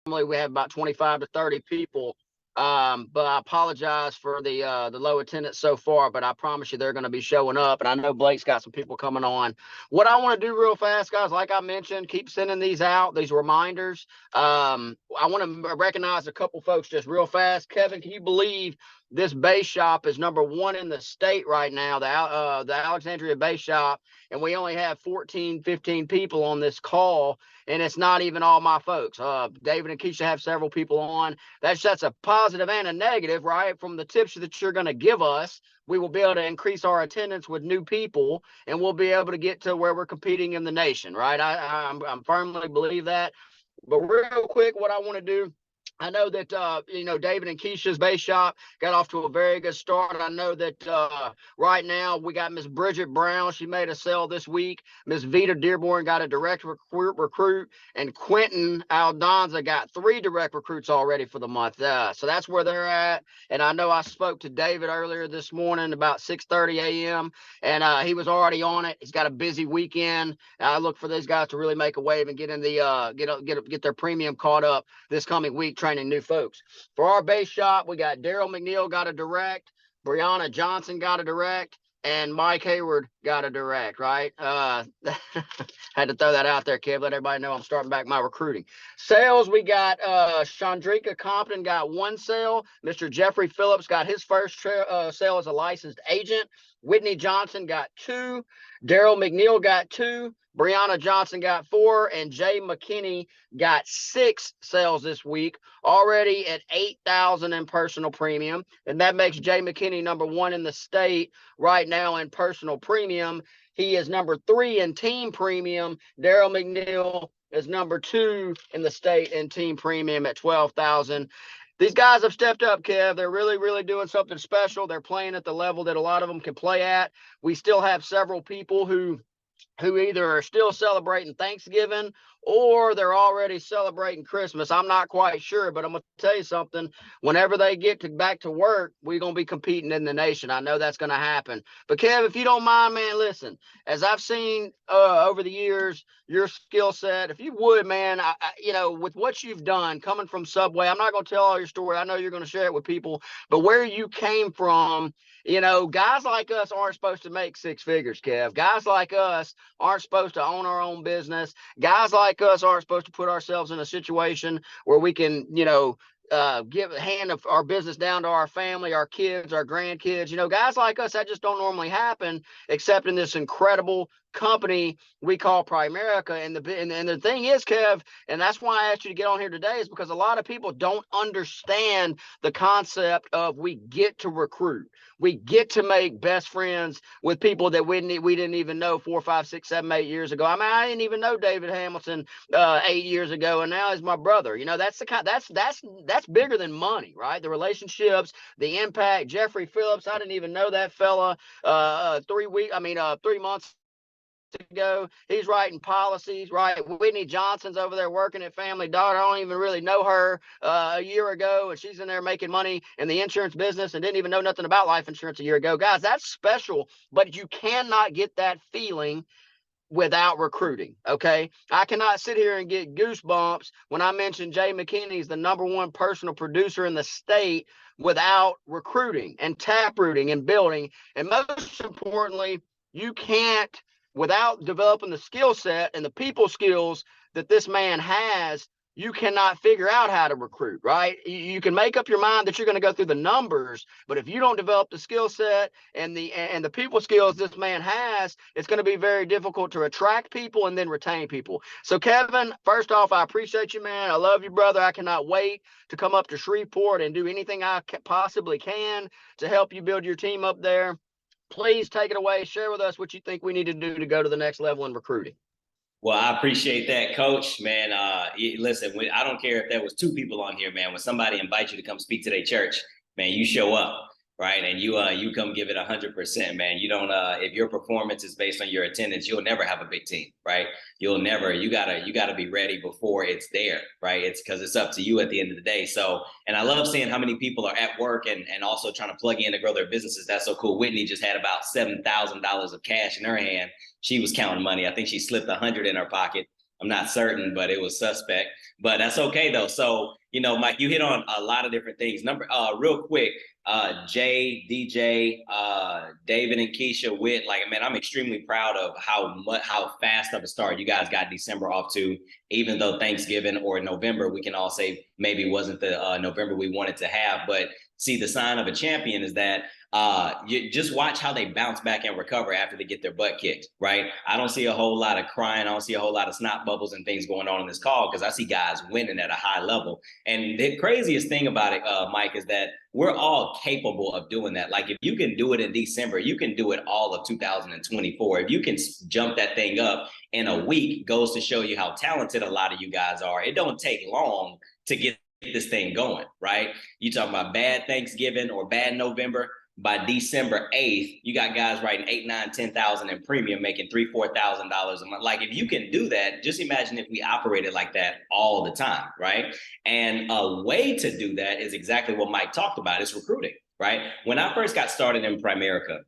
normally we have about 25 to 30 people. But I apologize for the low attendance so far, but I promise you they're going to be showing up. And I know Blake's got some people coming on. What I want to do real fast, guys, like I mentioned, keep sending these out, these reminders. I want to recognize a couple folks just real fast. Kevin, can you believe this base shop is #1 in the state right now, the Alexandria base shop, and we only have 14, 15 people on this call, and it's not even all my folks. David and Keisha have several people on. That's a positive and a negative, right? From the tips that you're going to give us, we will be able to increase our attendance with new people, and we'll be able to get to where we're competing in the nation, right? I'm firmly believe that. But real quick, what I want to do, I know that, David and Keisha's base shop got off to a very good start. I know that right now we got Miss Bridget Brown. She made a sale this week. Miss Vita Dearborn got a direct recruit, and Quentin Aldonza got 3 direct recruits already for the month. So that's where they're at. And I know I spoke to David earlier this morning about 6:30 a.m. and he was already on it. He's got a busy weekend. I look for these guys to really make a wave and get in the get their premium caught up this coming week, training new folks. For our base shop, we got Daryl McNeil got a direct, Brianna Johnson got a direct, and Mike Hayward got a direct, right? Had to throw that out there, Kev. Let everybody know I'm starting back my recruiting. Sales, we got Chandrika Compton got 1 sale. Mr. Jeffrey Phillips got his first sale as a licensed agent. Whitney Johnson got 2. Daryl McNeil got 2. Brianna Johnson got 4, and Jay McKinney got 6 sales this week, already at $8,000 in personal premium, and that makes Jay McKinney #1 in the state right now in personal premium. He is #3 in team premium. Daryl McNeil is #2 in the state in team premium at $12,000. These guys have stepped up, Kev. They're really, really doing something special. They're playing at the level that a lot of them can play at. We still have several people who either are still celebrating Thanksgiving or they're already celebrating Christmas. I'm not quite sure, but I'm going to tell you something. Whenever they get back to work, we're going to be competing in the nation. I know that's going to happen. But, Kev, if you don't mind, man, listen, as I've seen over the years, your skill set, if you would, man, with what you've done coming from Subway, I'm not going to tell all your story. I know you're going to share it with people, but where you came from, guys like us aren't supposed to make 6 figures, Kev. Guys like us aren't supposed to own our own business. Guys like us aren't supposed to put ourselves in a situation where we can, give a hand of our business down to our family, our kids, our grandkids. Guys like us, that just don't normally happen, except in this incredible company we call Primerica. And the thing is, Kev, and that's why I asked you to get on here today, is because a lot of people don't understand the concept of we get to recruit. We get to make best friends with people that we didn't even know 4, 5, 6, 7, 8 years ago. I mean, I didn't even know David Hamilton 8 years ago, and now he's my brother. That's bigger than money, right? The relationships, the impact. Jeffrey Phillips, I didn't even know that fella 3 months ago. He's writing policies, right? Whitney Johnson's over there working at Family Dollar. I don't even really know her a year ago, and she's in there making money in the insurance business and didn't even know nothing about life insurance a year ago. Guys, that's special, but you cannot get that feeling without recruiting. Okay. I cannot sit here and get goosebumps when I mention Jay McKinney's the #1 personal producer in the state without recruiting and taprooting and building. And most importantly, you can't, without developing the skill set and the people skills that this man has, you cannot figure out how to recruit, right? You can make up your mind that you're going to go through the numbers, but if you don't develop the skill set and the people skills this man has, it's going to be very difficult to attract people and then retain people. So, Kevin, first off, I appreciate you, man. I love you, brother. I cannot wait to come up to Shreveport and do anything I possibly can to help you build your team up there. Please take it away. Share with us what you think we need to do to go to the next level in recruiting. Well, I appreciate that, Coach. Man, listen, I don't care if there was 2 people on here, man. When somebody invites you to come speak to their church, man, you show up, right? And you come give it 100%, man. You don't if your performance is based on your attendance, you'll never have a big team, right? You gotta be ready before it's there, right? It's because it's up to you at the end of the day. So, and I love seeing how many people are at work and also trying to plug in to grow their businesses. That's so cool. Whitney just had about $7,000 of cash in her hand. She was counting money. I think she slipped 100 in her pocket. I'm not certain, but it was suspect. But that's okay though. So, Mike, you hit on a lot of different things. Real quick, Jay, DJ, David, and Keisha, Whit, like, man, I'm extremely proud of how fast of a start you guys got December off to. Even though Thanksgiving or November, we can all say maybe wasn't the November we wanted to have. But see, the sign of a champion is that you just watch how they bounce back and recover after they get their butt kicked, right? I don't see a whole lot of crying. I don't see a whole lot of snot bubbles and things going on in this call, because I see guys winning at a high level. And the craziest thing about it, Mike, is that we're all capable of doing that. Like, if you can do it in December, you can do it all of 2024. If you can jump that thing up in a week, goes to show you how talented a lot of you guys are. It don't take long to get this thing going, right? You talking about bad Thanksgiving or bad November. By December 8th, you got guys writing 8, 9, 10,000 in premium, making $3,000, $4,000 a month. Like, if you can do that, just imagine if we operated like that all the time, right? And a way to do that is exactly what Mike talked about. It's recruiting, right? When I first got started in Primerica,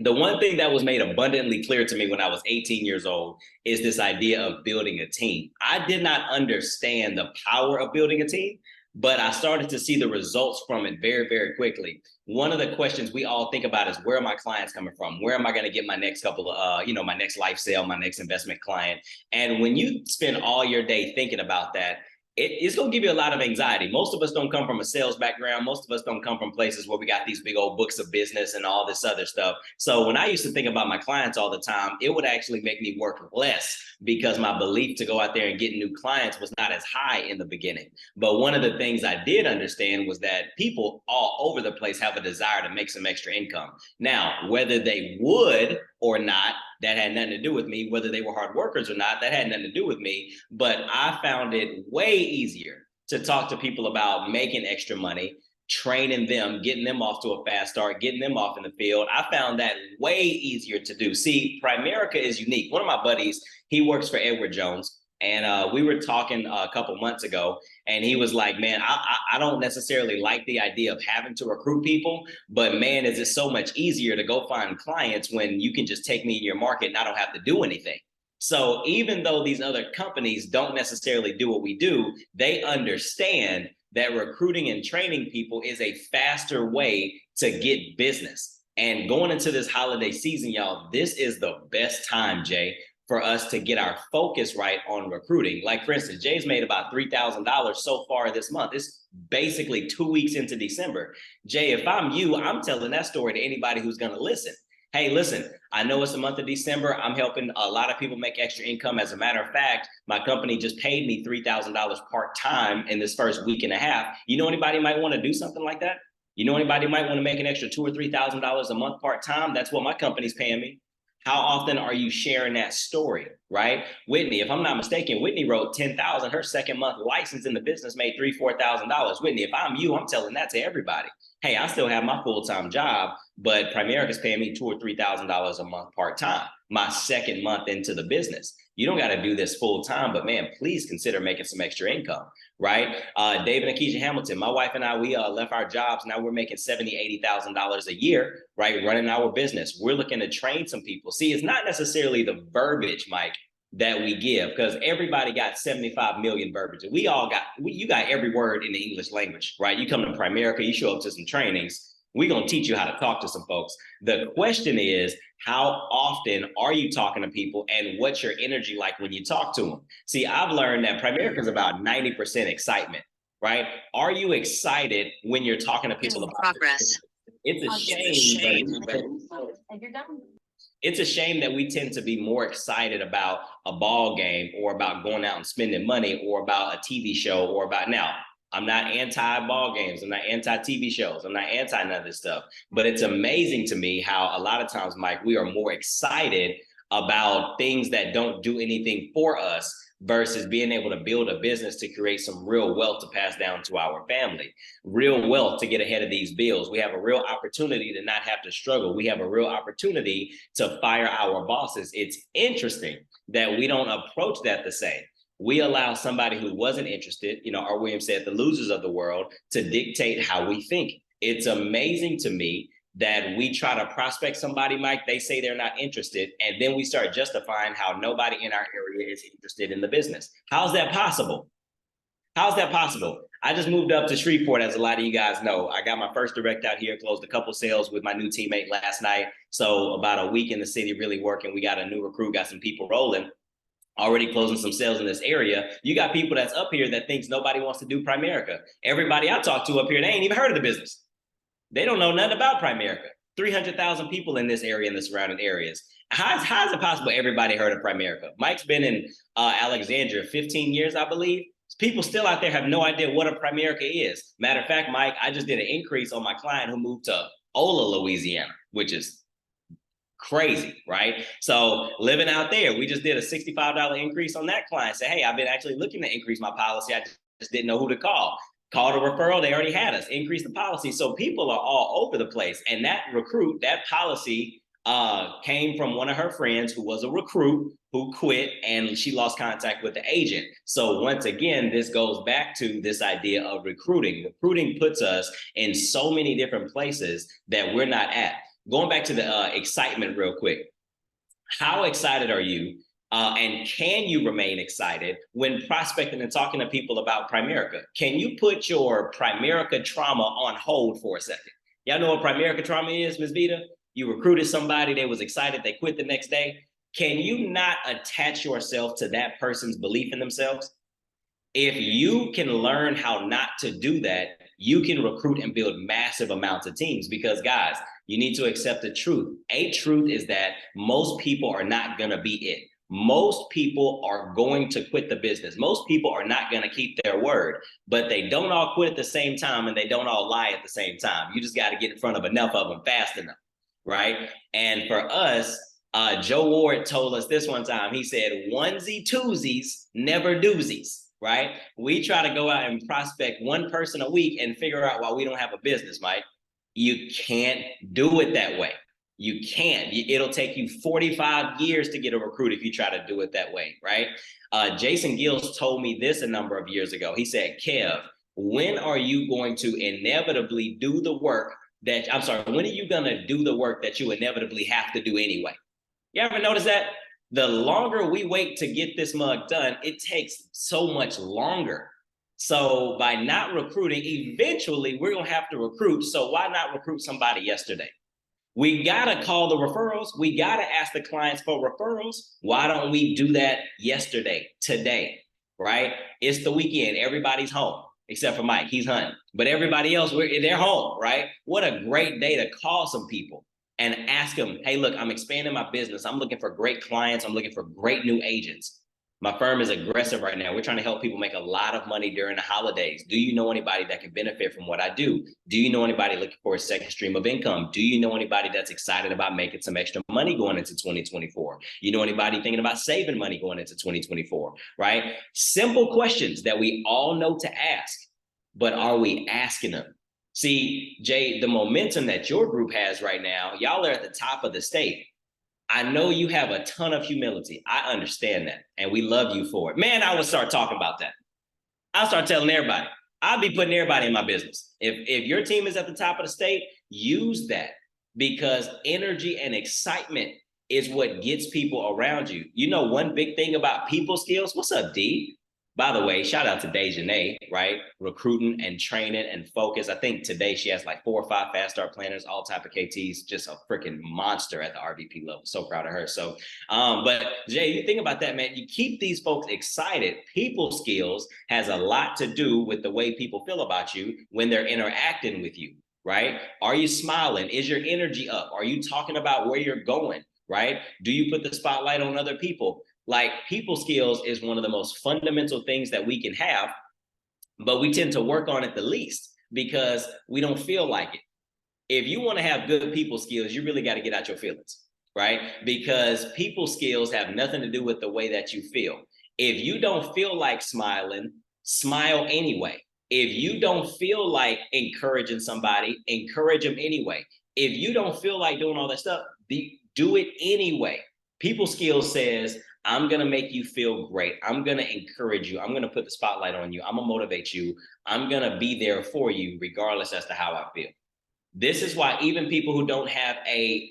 the one thing that was made abundantly clear to me when I was 18 years old is this idea of building a team. I did not understand the power of building a team, but I started to see the results from it very, very quickly. One of the questions we all think about is, where are my clients coming from? Where am I going to get my next couple of, my next life sale, my next investment client? And when you spend all your day thinking about that, it's going to give you a lot of anxiety. Most of us don't come from a sales background. Most of us don't come from places where we got these big old books of business and all this other stuff. So when I used to think about my clients all the time, it would actually make me work less, because my belief to go out there and get new clients was not as high in the beginning. But one of the things I did understand was that people all over the place have a desire to make some extra income. Now, whether they would or not, that had nothing to do with me. Whether they were hard workers or not, that had nothing to do with me. But I found it way easier to talk to people about making extra money, training them, getting them off to a fast start, getting them off in the field. I found that way easier to do. See, Primerica is unique. One of my buddies, he works for Edward Jones. And we were talking a couple months ago, and he was like, man, I don't necessarily like the idea of having to recruit people, but man, is it so much easier to go find clients when you can just take me in your market and I don't have to do anything. So even though these other companies don't necessarily do what we do, they understand that recruiting and training people is a faster way to get business. And going into this holiday season, y'all, this is the best time, Jay, for us to get our focus right on recruiting. Like, for instance, Jay's made about $3,000 so far this month. It's basically 2 weeks into December. Jay, if I'm you, I'm telling that story to anybody who's going to listen. Hey, listen, I know it's the month of December. I'm helping a lot of people make extra income. As a matter of fact, my company just paid me $3,000 part-time in this first week and a half. You know anybody might want to do something like that? You know anybody might want to make an extra $2,000 or $3,000 a month part-time? That's what my company's paying me. How often are you sharing that story, right? Whitney, if I'm not mistaken, Whitney wrote 10,000. Her second month license in the business made $3,000, $4,000. Whitney, if I'm you, I'm telling that to everybody. Hey, I still have my full-time job, but Primerica is paying me $2,000 or $3,000 a month part-time, my second month into the business. You don't got to do this full-time, but man, please consider making some extra income, right? David and Keisha Hamilton, my wife and I, we left our jobs. Now we're making $70,000, $80,000 a year, right? Running our business. We're looking to train some people. See, it's not necessarily the verbiage, Mike, that we give, because everybody got 75 million verbiage. You got every word in the English language, right? You come to Primerica, you show up to some trainings, we're going to teach you how to talk to some folks. The question is, how often are you talking to people, and what's your energy like when you talk to them? See, I've learned that Primerica is about 90% excitement, right? Are you excited when you're talking to people about progress? It's a shame. It's a shame that we tend to be more excited about a ball game, or about going out and spending money, or about a TV show, or about, now, I'm not anti-ball games. I'm not anti-TV shows. I'm not anti none of this stuff. But it's amazing to me how a lot of times, Mike, we are more excited about things that don't do anything for us versus being able to build a business to create some real wealth to pass down to our family, real wealth to get ahead of these bills. We have a real opportunity to not have to struggle. We have a real opportunity to fire our bosses. It's interesting that we don't approach that the same. We allow somebody who wasn't interested, R. Williams said, the losers of the world, to dictate how we think. It's amazing to me that we try to prospect somebody, Mike, they say they're not interested, and then we start justifying how nobody in our area is interested in the business. How's that possible? How's that possible? I just moved up to Shreveport, as a lot of you guys know. I got my first direct out here, closed a couple sales with my new teammate last night. So about a week in the city, really working. We got a new recruit, got some people rolling, already closing some sales in this area. You got people that's up here that thinks nobody wants to do Primerica. Everybody I talk to up here, they ain't even heard of the business. They don't know nothing about Primerica. 300,000 people in this area and the surrounding areas. How is it possible everybody heard of Primerica? Mike's been in Alexandria 15 years, I believe. People still out there have no idea what a Primerica is. Matter of fact, Mike, I just did an increase on my client who moved to Ola, Louisiana, which is crazy, right? So living out there, we just did a $65 increase on that client. Say, hey, I've been actually looking to increase my policy. I just didn't know who to call. Called a referral, they already had us, increase the policy. So people are all over the place. And that recruit, that policy came from one of her friends who was a recruit who quit, and she lost contact with the agent. So once again, this goes back to this idea of recruiting. Recruiting puts us in so many different places that we're not at. Going back to the excitement real quick. How excited are you? And can you remain excited when prospecting and talking to people about Primerica? Can you put your Primerica trauma on hold for a second? Y'all know what Primerica trauma is, Ms. Vita? You recruited somebody, they was excited, they quit the next day. Can you not attach yourself to that person's belief in themselves? If you can learn how not to do that, you can recruit and build massive amounts of teams. Because guys, you need to accept the truth. A truth is that most people are not gonna be it. Most people are going to quit the business. Most people are not going to keep their word, but they don't all quit at the same time and they don't all lie at the same time. You just got to get in front of enough of them fast enough, right? And for us, Joe Ward told us this one time. He said, onesie twosies, never doozies, right? We try to go out and prospect one person a week and figure out why we don't have a business, Mike. You can't do it that way. You can't. It'll take you 45 years to get a recruit if you try to do it that way, right? Jason Gills told me this a number of years ago. He said, Kev, when are you going to inevitably do the work that, when are you going to do the work that you inevitably have to do anyway? You ever notice that? The longer we wait to get this mug done, it takes so much longer. So by not recruiting, eventually we're going to have to recruit. So why not recruit somebody yesterday? We got to call the referrals. We got to ask the clients for referrals. Why don't we do that yesterday, today, right? It's the weekend. Everybody's home, except for Mike. He's hunting. But everybody else, they're home, right? What a great day to call some people and ask them, hey, look, I'm expanding my business. I'm looking for great clients. I'm looking for great new agents. My firm is aggressive right now. We're trying to help people make a lot of money during the holidays. Do you know anybody that can benefit from what I do? Do you know anybody looking for a second stream of income? Do you know anybody that's excited about making some extra money going into 2024? You know anybody thinking about saving money going into 2024, right? Simple questions that we all know to ask, but are we asking them? See, Jay, the momentum that your group has right now, y'all are at the top of the state. I know you have a ton of humility. I understand that. And we love you for it. Man, I would start talking about that. I'll start telling everybody. I'll be putting everybody in my business. If your team is at the top of the state, use that, because energy and excitement is what gets people around you. You know, one big thing about people skills. What's up, D? By the way, shout out to Dejanay, right? Recruiting and training and focus. I think today she has like 4 or 5 fast start planners, all type of KTs, just a freaking monster at the RVP level. So proud of her. So, but Jay, you think about that, man. You keep these folks excited. People skills has a lot to do with the way people feel about you when they're interacting with you, right? Are you smiling? Is your energy up? Are you talking about where you're going, right? Do you put the spotlight on other people? Like, people skills is one of the most fundamental things that we can have, but we tend to work on it the least because we don't feel like it. If you want to have good people skills, you really got to get out your feelings, right? Because people skills have nothing to do with the way that you feel. If you don't feel like smiling, smile anyway. If you don't feel like encouraging somebody, encourage them anyway. If you don't feel like doing all that stuff, do it anyway. People skills says, I'm going to make you feel great. I'm going to encourage you. I'm going to put the spotlight on you. I'm going to motivate you. I'm going to be there for you regardless as to how I feel. This is why even people who don't have a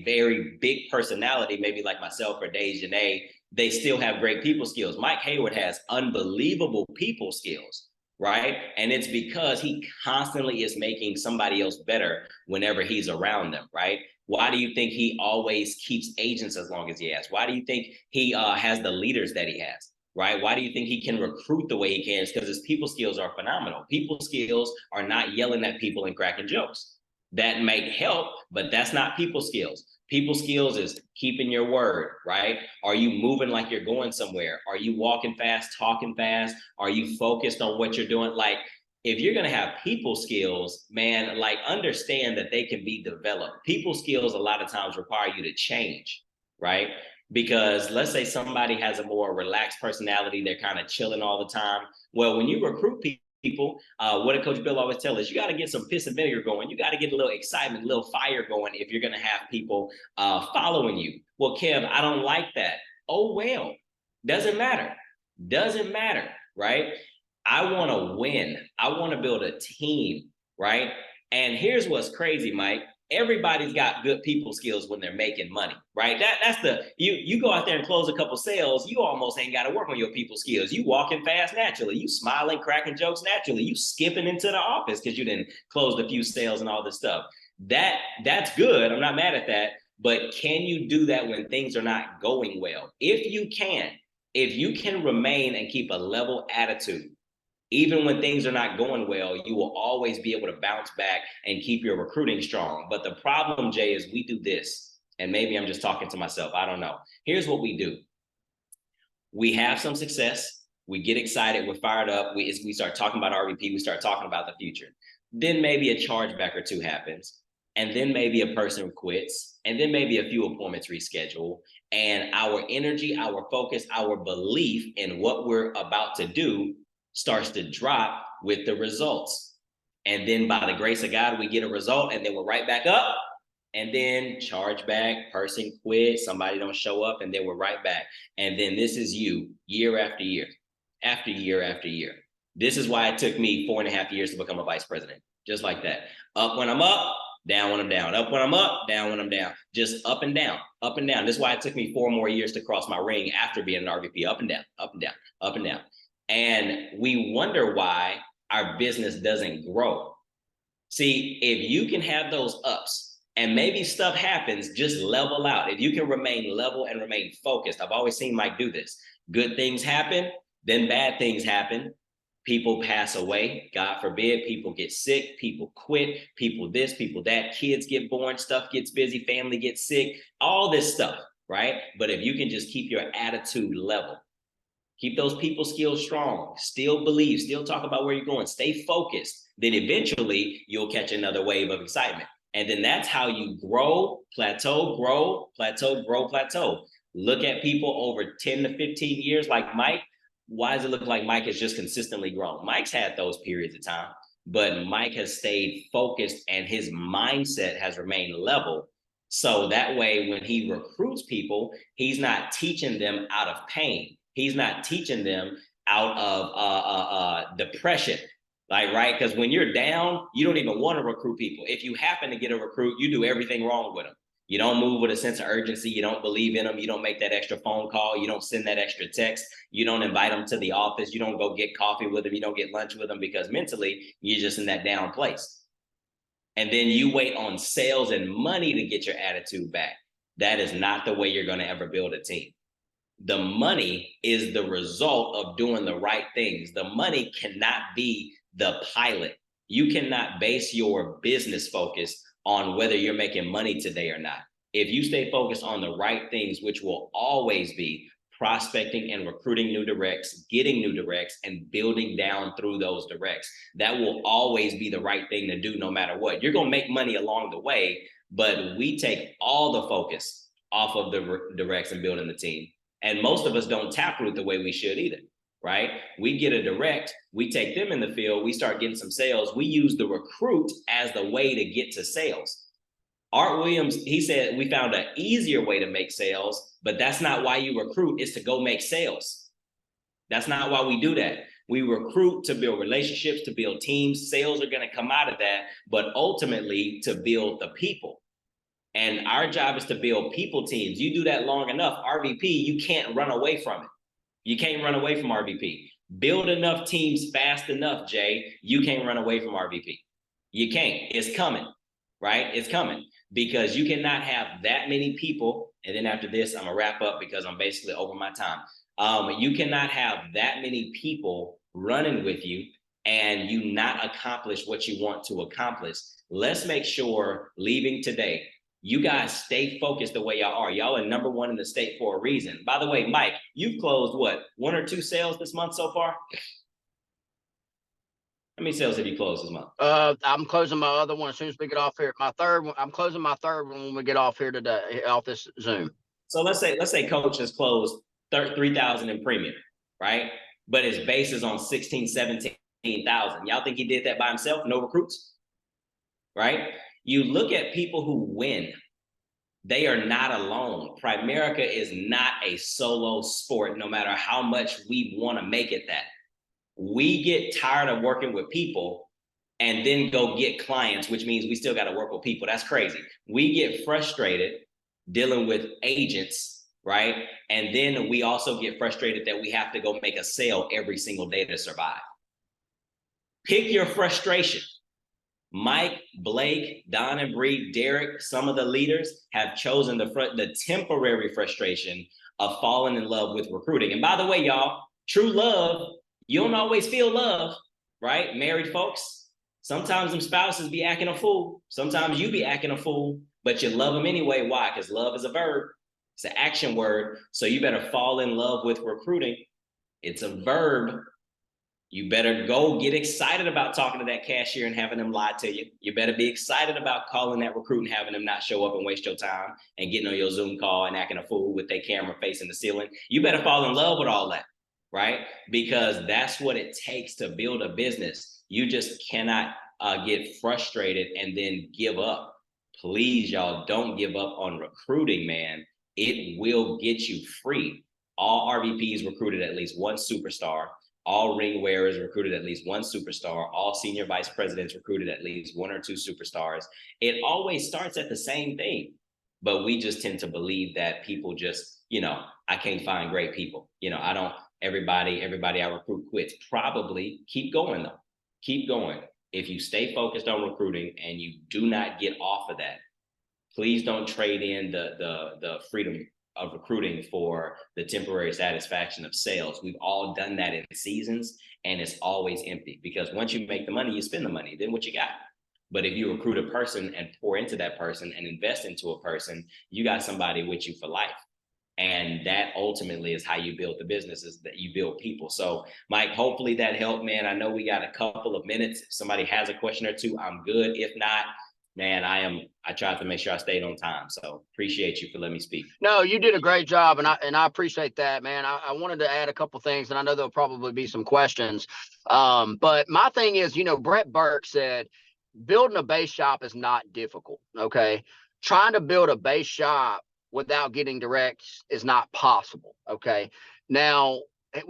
very big personality, maybe like myself or Dejanay, they still have great people skills. Mike Hayward has unbelievable people skills, right? And it's because he constantly is making somebody else better whenever he's around them, right? Why do you think he always keeps agents as long as he has? Why do you think he has the leaders that he has? Right? Why do you think he can recruit the way he can? It's because his people skills are phenomenal. People skills are not yelling at people and cracking jokes. That might help, but that's not people skills. People skills is keeping your word, right? Are you moving like you're going somewhere? Are you walking fast, talking fast? Are you focused on what you're doing? Like, if you're going to have people skills, man, like understand that they can be developed. People skills a lot of times require you to change, right? Because let's say somebody has a more relaxed personality, they're kind of chilling all the time. Well, when you recruit people, what did Coach Bill always tell us? You got to get some piss and vinegar going. You got to get a little excitement, a little fire going if you're going to have people following you. Well, Kev, I don't like that. Oh, well, doesn't matter. Doesn't matter, right? I want to win. I want to build a team, right? And here's what's crazy, Mike. Everybody's got good people skills when they're making money, right? That's the you go out there and close a couple sales, you almost ain't got to work on your people skills. You walking fast naturally, you smiling, cracking jokes naturally, you skipping into the office because you didn't close a few sales and all this stuff. That's good. I'm not mad at that, but can you do that when things are not going well? If you can remain and keep a level attitude even when things are not going well, you will always be able to bounce back and keep your recruiting strong. But the problem, Jay, is we do this, and maybe I'm just talking to myself. I don't know. Here's what we do. We have some success. We get excited. We're fired up. We start talking about RVP. We start talking about the future. Then maybe a chargeback or two happens. And then maybe a person quits. And then maybe a few appointments reschedule. And our energy, our focus, our belief in what we're about to do starts to drop with the results. And then by the grace of God, we get a result and then we're right back up. And then charge back, person quit, somebody don't show up, and then we're right back. And then this is you year after year, after year after year. This is why it took me 4.5 years to become a vice president, just like that. Up when I'm up, down when I'm down. Up when I'm up, down when I'm down. Just up and down, up and down. This is why it took me 4 more years to cross my ring after being an RVP, up and down, up and down, up and down. And we wonder why our business doesn't grow. See, if you can have those ups and maybe stuff happens, just level out. If you can remain level and remain focused. I've always seen Mike do this. Good things happen, then bad things happen. People pass away, God forbid, people get sick, people quit, people this, people that, kids get born, stuff gets busy, family gets sick, all this stuff, right? But if you can just keep your attitude level, keep those people skills strong, still believe, still talk about where you're going, stay focused, then eventually you'll catch another wave of excitement. And then that's how you grow, plateau, grow, plateau, grow, plateau. Look at people over 10 to 15 years like Mike. Why does it look like Mike has just consistently grown? Mike's had those periods of time, but Mike has stayed focused and his mindset has remained level. So that way, when he recruits people, he's not teaching them out of pain. He's not teaching them out of depression, like, right? Because when you're down, you don't even want to recruit people. If you happen to get a recruit, you do everything wrong with them. You don't move with a sense of urgency. You don't believe in them. You don't make that extra phone call. You don't send that extra text. You don't invite them to the office. You don't go get coffee with them. You don't get lunch with them because mentally you're just in that down place. And then you wait on sales and money to get your attitude back. That is not the way you're going to ever build a team. The money is the result of doing the right things. The money cannot be the pilot. You cannot base your business focus on whether you're making money today or not. If you stay focused on the right things, which will always be prospecting and recruiting new directs, getting new directs, and building down through those directs, that will always be the right thing to do no matter what. You're going to make money along the way, but we take all the focus off of the directs and building the team. And most of us don't taproot the way we should either, right? We get a direct, we take them in the field, we start getting some sales. We use the recruit as the way to get to sales. Art Williams, he said, we found an easier way to make sales, but that's not why you recruit, is to go make sales. That's not why we do that. We recruit to build relationships, to build teams. Sales are going to come out of that, but ultimately to build the people. And our job is to build people teams. You do that long enough, RVP, you can't run away from it. You can't run away from RVP. Build enough teams fast enough, Jay, you can't run away from RVP. You can't. It's coming, right? It's coming, because you cannot have that many people. And then after this, I'm gonna wrap up because I'm basically over my time. You cannot have that many people running with you and you not accomplish what you want to accomplish. Let's make sure leaving today, you guys stay focused the way y'all are. Y'all are number one in the state for a reason. By the way, Mike, you've closed what, 1 or 2 sales this month so far? How many sales have you closed this month? I'm closing my other one as soon as we get off here. My third one, I'm closing my third one when we get off here today, off this Zoom. So let's say Coach has closed 3,000 in premium, right? But his base is on 16, 17,000. Y'all think he did that by himself? No recruits, right? You look at people who win. They are not alone. Primerica is not a solo sport, no matter how much we want to make it that. We get tired of working with people and then go get clients, which means we still got to work with people. That's crazy. We get frustrated dealing with agents, right? And then we also get frustrated that we have to go make a sale every single day to survive. Pick your frustration. Mike, Blake, Don and Bree, Derek, some of the leaders have chosen the temporary frustration of falling in love with recruiting. And by the way, y'all, true love, you don't always feel love, right? Married folks, sometimes them spouses be acting a fool. Sometimes you be acting a fool, but you love them anyway. Why? Because love is a verb. It's an action word. So you better fall in love with recruiting. It's a verb. You better go get excited about talking to that cashier and having them lie to you. You better be excited about calling that recruit and having them not show up and waste your time and getting on your Zoom call and acting a fool with their camera facing the ceiling. You better fall in love with all that, right? Because that's what it takes to build a business. You just cannot get frustrated and then give up. Please, y'all, don't give up on recruiting, man. It will get you free. All RVPs recruited at least one superstar. All ring wearers recruited at least one superstar. All senior vice presidents recruited at least 1 or 2 superstars. It always starts at the same thing, but we just tend to believe that people just, I can't find great people. I don't, everybody I recruit quits. Probably keep going though. Keep going. If you stay focused on recruiting and you do not get off of that, please don't trade in the freedom of recruiting for the temporary satisfaction of sales. We've all done that in seasons and it's always empty, because once you make the money, you spend the money, then what you got? But if you recruit a person and pour into that person and invest into a person, you got somebody with you for life. And that ultimately is how you build the businesses, that you build people. So Mike, hopefully that helped, man. I know we got a couple of minutes. If somebody has a question or two, I'm good. If not, man, I tried to make sure I stayed on time. So appreciate you for letting me speak. No, you did a great job. And I appreciate that, man. I wanted to add a couple things, and I know there'll probably be some questions. But my thing is, Brett Burke said, building a base shop is not difficult. Okay. Trying to build a base shop without getting directs is not possible. Okay. Now,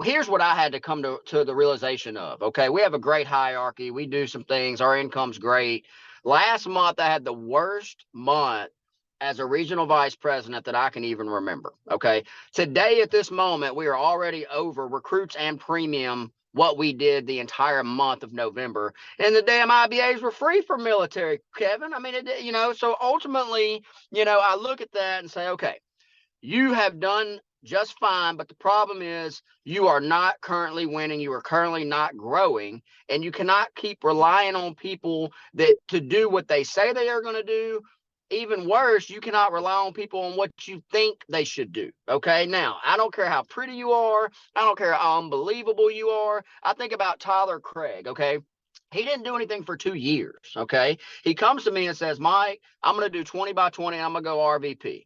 here's what I had to come to the realization of. Okay. We have a great hierarchy. We do some things. Our income's great. Last month, I had the worst month as a regional vice president that I can even remember. Okay. Today, at this moment, we are already over recruits and premium what we did the entire month of November. And the damn IBAs were free for military, Kevin. I mean, so ultimately, I look at that and say, okay, you have done just fine, but the problem is you are not currently winning. You are currently not growing, and you cannot keep relying on people that to do what they say they are going to do. Even worse, you cannot rely on people on what you think they should do. Okay. Now, I don't care how pretty you are. I don't care how unbelievable you are. I think about Tyler Craig. Okay. He didn't do anything for 2 years. Okay. He comes to me and says, Mike, I'm going to do 20 by 20. And I'm going to go RVP.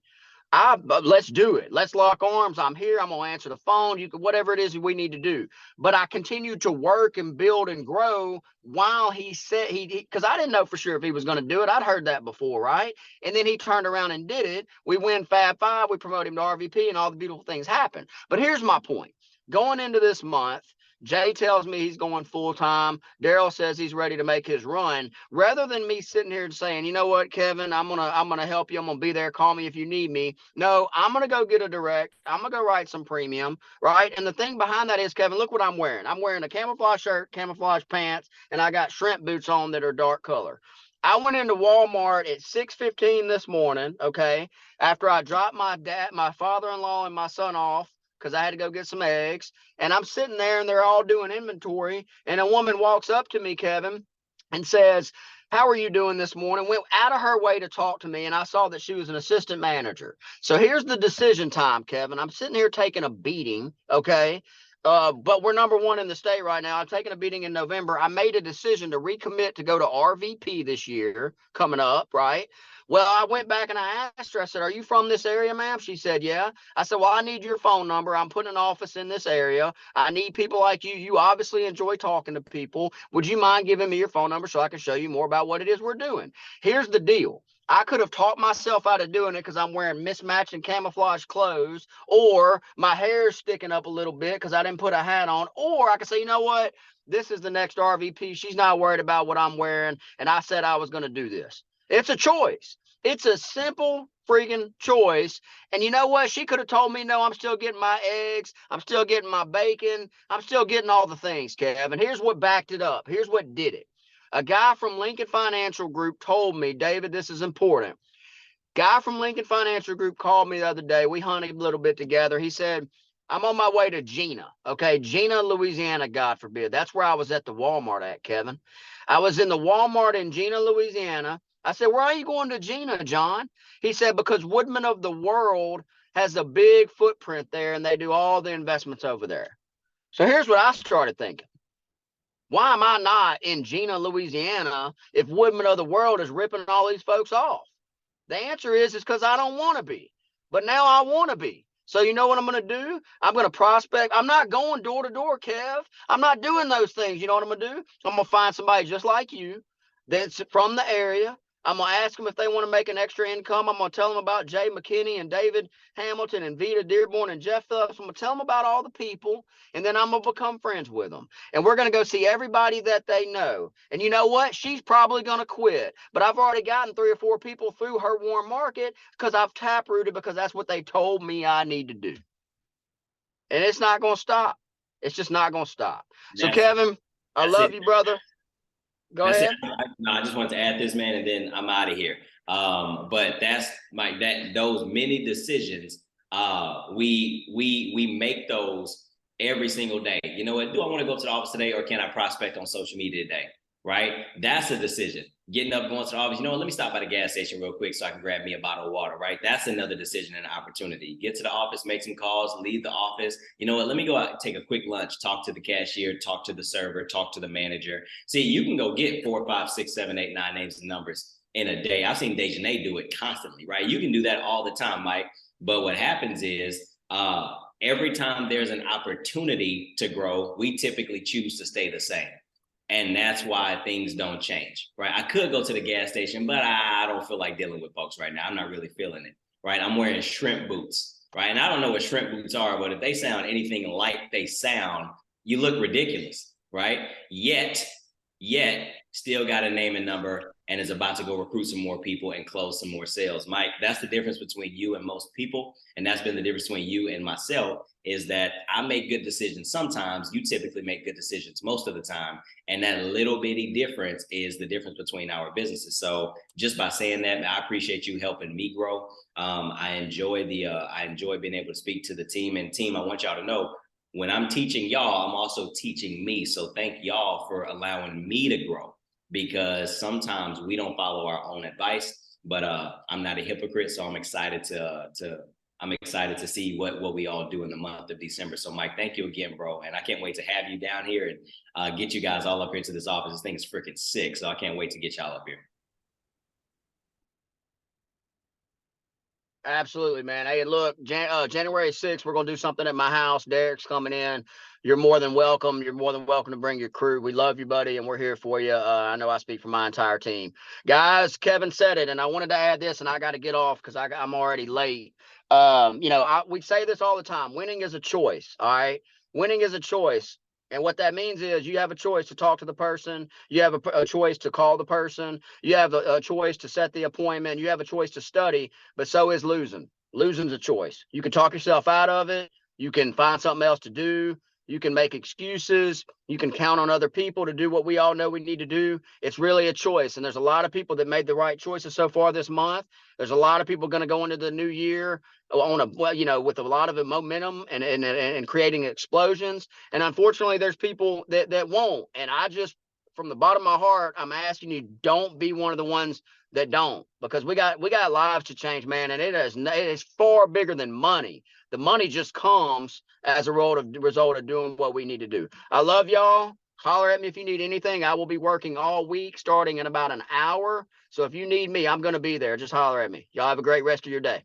Let's do it. Let's lock arms. I'm here. I'm going to answer the phone. You can, whatever it is we need to do. But I continued to work and build and grow while he said because I didn't know for sure if he was going to do it. I'd heard that before. Right. And then he turned around and did it. We win Fab 5. We promote him to RVP and all the beautiful things happen. But here's my point. Going into this month, Jay tells me he's going full time. Daryl says he's ready to make his run. Rather than me sitting here and saying, you know what, Kevin, I'm gonna help you. I'm gonna be there. Call me if you need me. No, I'm gonna go get a direct. I'm gonna go write some premium, right? And the thing behind that is, Kevin, look what I'm wearing. I'm wearing a camouflage shirt, camouflage pants, and I got shrimp boots on that are dark color. I went into Walmart at 6:15 this morning, okay, after I dropped my father-in-law and my son off because I had to go get some eggs. And I'm sitting there and they're all doing inventory. And a woman walks up to me, Kevin, and says, how are you doing this morning? Went out of her way to talk to me. And I saw that she was an assistant manager. So here's the decision time, Kevin. I'm sitting here taking a beating, okay? But we're number one in the state right now. I'm taking a beating in November. I made a decision to recommit to go to RVP this year coming up, right? Well, I went back and I asked her, I said, are you from this area, ma'am? She said, yeah. I said, well, I need your phone number. I'm putting an office in this area. I need people like you. You obviously enjoy talking to people. Would you mind giving me your phone number so I can show you more about what it is we're doing? Here's the deal. I could have talked myself out of doing it because I'm wearing mismatching camouflage clothes, or my hair's sticking up a little bit because I didn't put a hat on, or I could say, you know what? This is the next RVP. She's not worried about what I'm wearing, and I said I was going to do this. It's a choice. It's a simple freaking choice. And you know what? She could have told me, no, I'm still getting my eggs. I'm still getting my bacon. I'm still getting all the things, Kevin. Here's what backed it up. Here's what did it. A guy from Lincoln Financial Group told me, David, this is important. Guy from Lincoln Financial Group called me the other day. We hunted a little bit together. He said, I'm on my way to Gina. Okay, Gina, Louisiana, God forbid. That's where I was at the Walmart at, Kevin. I was in the Walmart in Gina, Louisiana. I said, where are you going to Gina, John? He said, because Woodman of the World has a big footprint there and they do all the investments over there. So here's what I started thinking. Why am I not in Gina, Louisiana, if Woodman of the World is ripping all these folks off? The answer is because I don't want to be. But now I want to be. So you know what I'm going to do? I'm going to prospect. I'm not going door to door, Kev. I'm not doing those things. You know what I'm going to do? I'm going to find somebody just like you that's from the area. I'm going to ask them if they want to make an extra income. I'm going to tell them about Jay McKinney and David Hamilton and Vita Dearborn and Jeff Phillips. I'm going to tell them about all the people, and then I'm going to become friends with them. And we're going to go see everybody that they know. And you know what? She's probably going to quit. But I've already gotten 3 or 4 people through her warm market because I've taprooted, because that's what they told me I need to do. And it's not going to stop. It's just not going to stop. So, Kevin, I love you, brother. Go ahead. I just want to add this, man, and then I'm out of here. But that's those many decisions, we make those every single day. You know what? Do I want to go to the office today, or can I prospect on social media today? Right? That's a decision. Getting up, going to the office. You know what? Let me stop by the gas station real quick so I can grab me a bottle of water. Right? That's another decision and an opportunity. Get to the office, make some calls, leave the office. You know what? Let me go out, take a quick lunch, talk to the cashier, talk to the server, talk to the manager. See, you can go get 4, 5, 6, 7, 8, 9 names and numbers in a day. I've seen Dejanay do it constantly. Right? You can do that all the time, Mike. But what happens is, every time there's an opportunity to grow, we typically choose to stay the same. And that's why things don't change, right? I could go to the gas station, but I don't feel like dealing with folks right now. I'm not really feeling it, right? I'm wearing shrimp boots, right? And I don't know what shrimp boots are, but if they sound anything like they sound, you look ridiculous, right? Yet, still got a name and number and is about to go recruit some more people and close some more sales. Mike, that's the difference between you and most people. And that's been the difference between you and myself, is that I make good decisions sometimes. You typically make good decisions most of the time. And that little bitty difference is the difference between our businesses. So just by saying that, I appreciate you helping me grow. I enjoy being able to speak to the team. And team, I want y'all to know, when I'm teaching y'all, I'm also teaching me. So thank y'all for allowing me to grow, because sometimes we don't follow our own advice, but I'm not a hypocrite. So I'm excited to see what we all do in the month of December. So Mike, thank you again, bro. And I can't wait to have you down here and get you guys all up here to this office. This thing is freaking sick. So I can't wait to get y'all up here. Absolutely, man. Hey, look, January 6th, we're going to do something at my house. Derek's coming in. You're more than welcome. You're more than welcome to bring your crew. We love you, buddy, and we're here for you. I know I speak for my entire team. Guys, Kevin said it, and I wanted to add this, and I got to get off because I'm already late. We say this all the time. Winning is a choice, all right? Winning is a choice. And what that means is you have a choice to talk to the person. You have a choice to call the person. You have a choice to set the appointment. You have a choice to study, but so is losing. Losing's a choice. You can talk yourself out of it. You can find something else to do. You can make excuses. You can count on other people to do what we all know we need to do. It's really a choice. And there's a lot of people that made the right choices so far this month. There's a lot of people going to go into the new year on a, well, you know, with a lot of momentum and creating explosions. And unfortunately, there's people that won't. And I just, from the bottom of my heart, I'm asking you, don't be one of the ones that don't, because we got lives to change, man. And it is far bigger than money. The money just comes as a result of doing what we need to do. I love y'all. Holler at me if you need anything. I will be working all week starting in about an hour. So if you need me, I'm going to be there. Just holler at me. Y'all have a great rest of your day.